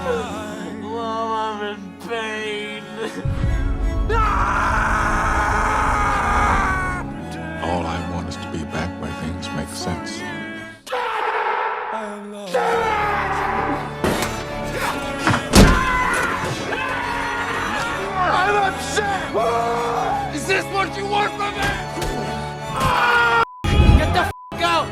Mom, I'm in pain. All I want is to be back where things make sense. I'm upset! Is this what you want from me? Get the f*** out!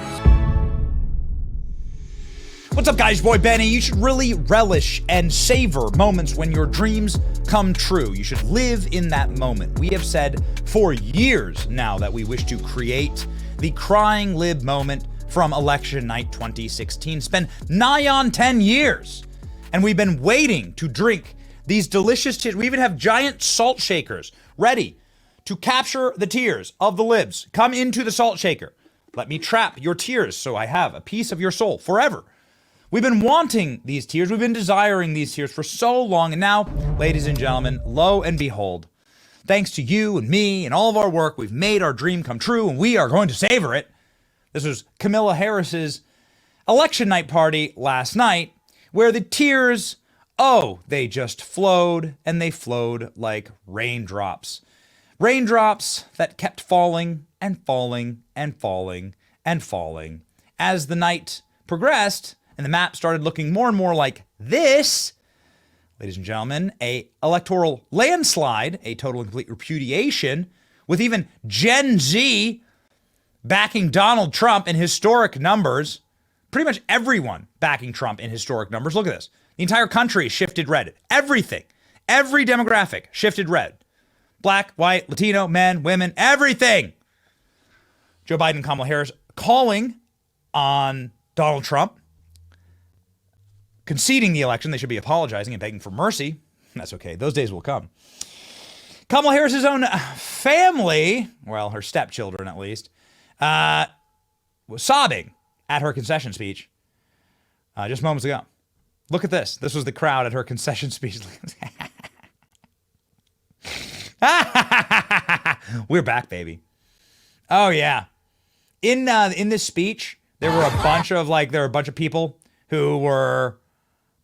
What's up, guys? Boy Benny. You should really relish and savor moments when your dreams come true. You should live in that moment. We have said for years now that we wish to create the crying lib moment from election night 2016. It's been nigh on 10 years, and we've been waiting to drink these delicious tears. We even have giant salt shakers ready to capture the tears of the libs. Come into the salt shaker. Let me trap your tears so I have a piece of your soul forever. We've been wanting these tears. We've been desiring these tears for so long. And now, ladies and gentlemen, lo and behold, thanks to you and me and all of our work, we've made our dream come true, and we are going to savor it. This was Kamala Harris's election night party last night, where the tears, oh, they just flowed, and they flowed like raindrops. Raindrops that kept falling and falling and falling and falling. As the night progressed and the map started looking more and more like this, ladies and gentlemen, a electoral landslide, a total and complete repudiation, with even Gen Z backing Donald Trump in historic numbers. Pretty much everyone backing Trump in historic numbers. Look at this. The entire country shifted red. Everything. Every demographic shifted red. Black, white, Latino, men, women, everything. Joe Biden and Kamala Harris calling on Donald Trump, conceding the election. They should be apologizing and begging for mercy. That's okay. Those days will come. Kamala Harris's own family, well, her stepchildren at least, was sobbing at her concession speech just moments ago. Look at this. This was the crowd at her concession speech. We're back, baby. Oh yeah. In this speech, there were a bunch of people who were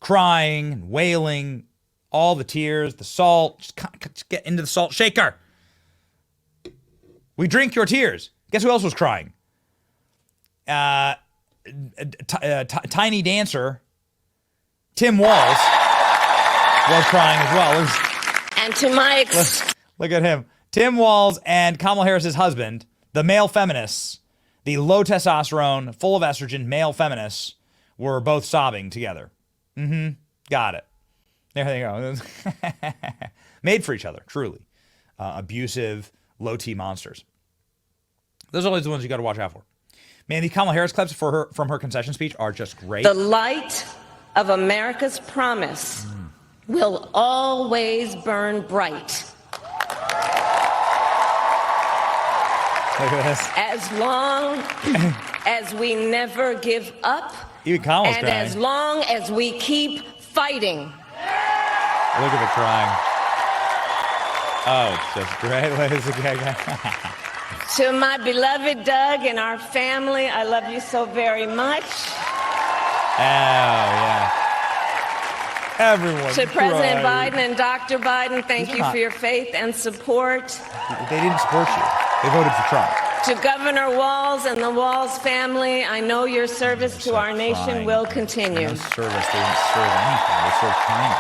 crying and wailing, all the tears, the salt. Just get into the salt shaker. We drink your tears. Guess who else was crying? Tiny dancer Tim Walz was crying as well. And to my look at him. Tim Walz and Kamala Harris's husband, the male feminists, the low testosterone, full of estrogen male feminists, were both sobbing together. Got it. There they go. Made for each other, truly. Abusive, low T monsters. Those are always the ones you got to watch out for. Man, the Kamala Harris clips from her concession speech are just great. The light of America's promise will always burn bright. Look at this. As long as we never give up, even Kamala's and crying. as long as we keep fighting. Look at the crying. Oh, it's just great, ladies and gentlemen. To my beloved Doug and our family, I love you so very much. Oh, yeah. Everyone. To President cried. Biden and Dr. Biden, thank you for your faith and support. They didn't support you. They voted for Trump. To Governor Walz and the Walz family, I know your service to our nation will continue. No service. They didn't serve anything. They served China.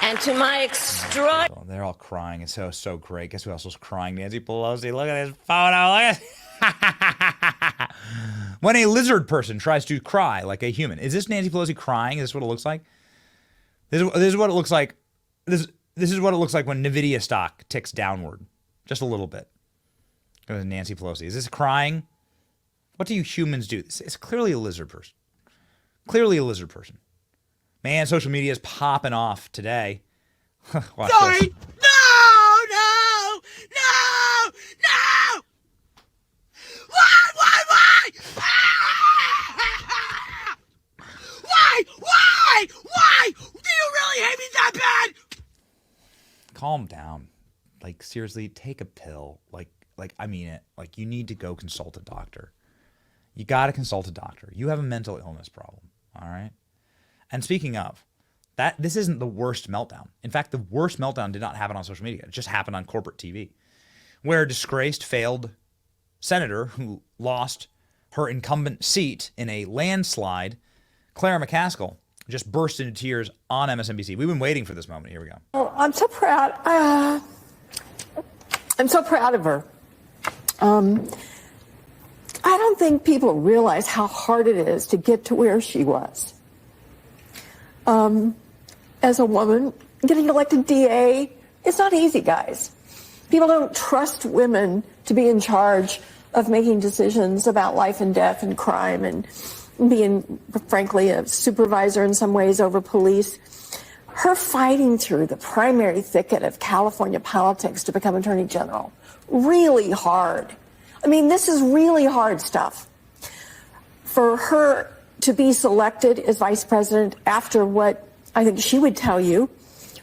And to my extraordinary... Oh, they're all crying. It's so great. Guess who else was crying? Nancy Pelosi. Look at this photo. Look at When a lizard person tries to cry like a human. Is this Nancy Pelosi crying? Is this what it looks like? This is what it looks like. This is what it looks like when NVIDIA stock ticks downward. Just a little bit. Nancy Pelosi. Is this crying? What do you humans do? It's clearly a lizard person. Clearly a lizard person. Man, social media is popping off today. Watch Sorry! this. No! Why? Why? Do you really hate me that bad? Calm down. Like, seriously, take a pill. Like, I mean it. Like, you need to go consult a doctor. You got to consult a doctor. You have a mental illness problem, all right? And speaking of, this isn't the worst meltdown. In fact, the worst meltdown did not happen on social media. It just happened on corporate TV, where a disgraced, failed senator who lost her incumbent seat in a landslide, Clara McCaskill, just burst into tears on MSNBC. We've been waiting for this moment. Here we go. Oh, I'm so proud. I'm so proud of her. I don't think people realize how hard it is to get to where she was. As a woman, getting elected DA, it's not easy, guys. People don't trust women to be in charge of making decisions about life and death and crime and being, frankly, a supervisor in some ways over police. Her fighting through the primary thicket of California politics to become Attorney General, really hard. I mean, this is really hard stuff. For her to be selected as vice president after what I think she would tell you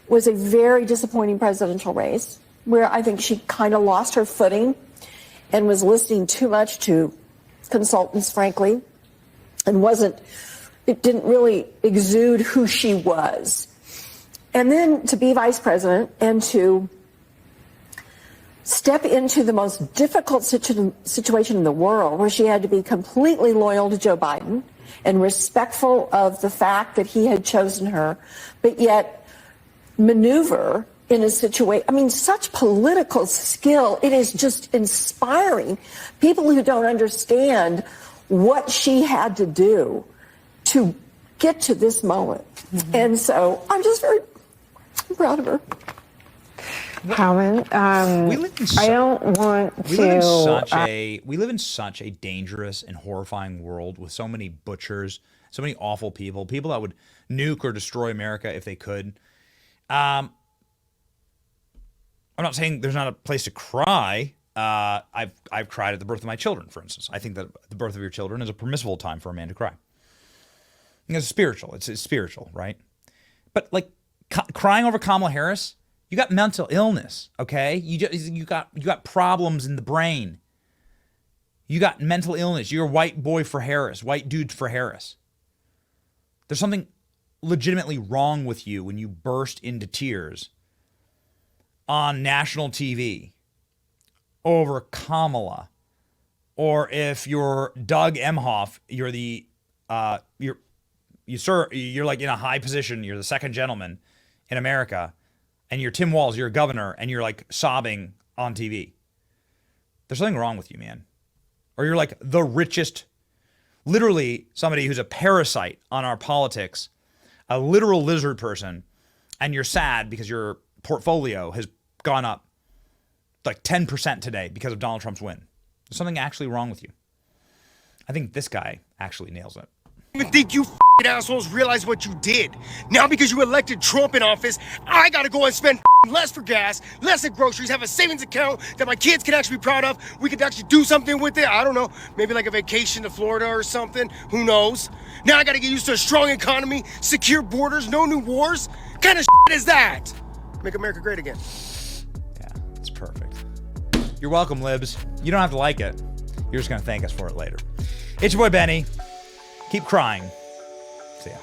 was a very disappointing presidential race, where I think she kind of lost her footing and was listening too much to consultants, frankly, and it didn't really exude who she was. And then to be vice president and to step into the most difficult situation in the world, where she had to be completely loyal to Joe Biden and respectful of the fact that he had chosen her, but yet maneuver in a situation, I mean, such political skill. It is just inspiring. People who don't understand what she had to do to get to this moment. Mm-hmm. And so I'm just very proud of her. Howard, I don't want to. We live in such a dangerous and horrifying world with so many butchers, so many awful people that would nuke or destroy America if they could. I'm not saying there's not a place to cry. I've cried at the birth of my children, for instance. I think that the birth of your children is a permissible time for a man to cry. It's spiritual. It's spiritual, right? But like crying over Kamala Harris. You got mental illness, okay? You got problems in the brain. You got mental illness. You're a white boy for Harris, white dude for Harris. There's something legitimately wrong with you when you burst into tears on national TV over Kamala, or if you're Doug Emhoff, you're like in a high position. You're the second gentleman in America. And you're Tim Walz, you're a governor, and you're like sobbing on TV. There's something wrong with you, man. Or you're like the richest, literally somebody who's a parasite on our politics, a literal lizard person, and you're sad because your portfolio has gone up like 10% today because of Donald Trump's win. There's something actually wrong with you. I think this guy actually nails it. I don't even think you assholes realize what you did. Now because you elected Trump in office, I gotta go and spend less for gas, less at groceries, have a savings account that my kids can actually be proud of. We could actually do something with it. I don't know, maybe like a vacation to Florida or something. Who knows? Now I gotta get used to a strong economy, secure borders, no new wars. What kind of is that? Make America great again. Yeah, it's perfect. You're welcome, libs. You don't have to like it. You're just gonna thank us for it later. It's your boy Benny. Keep crying. See ya.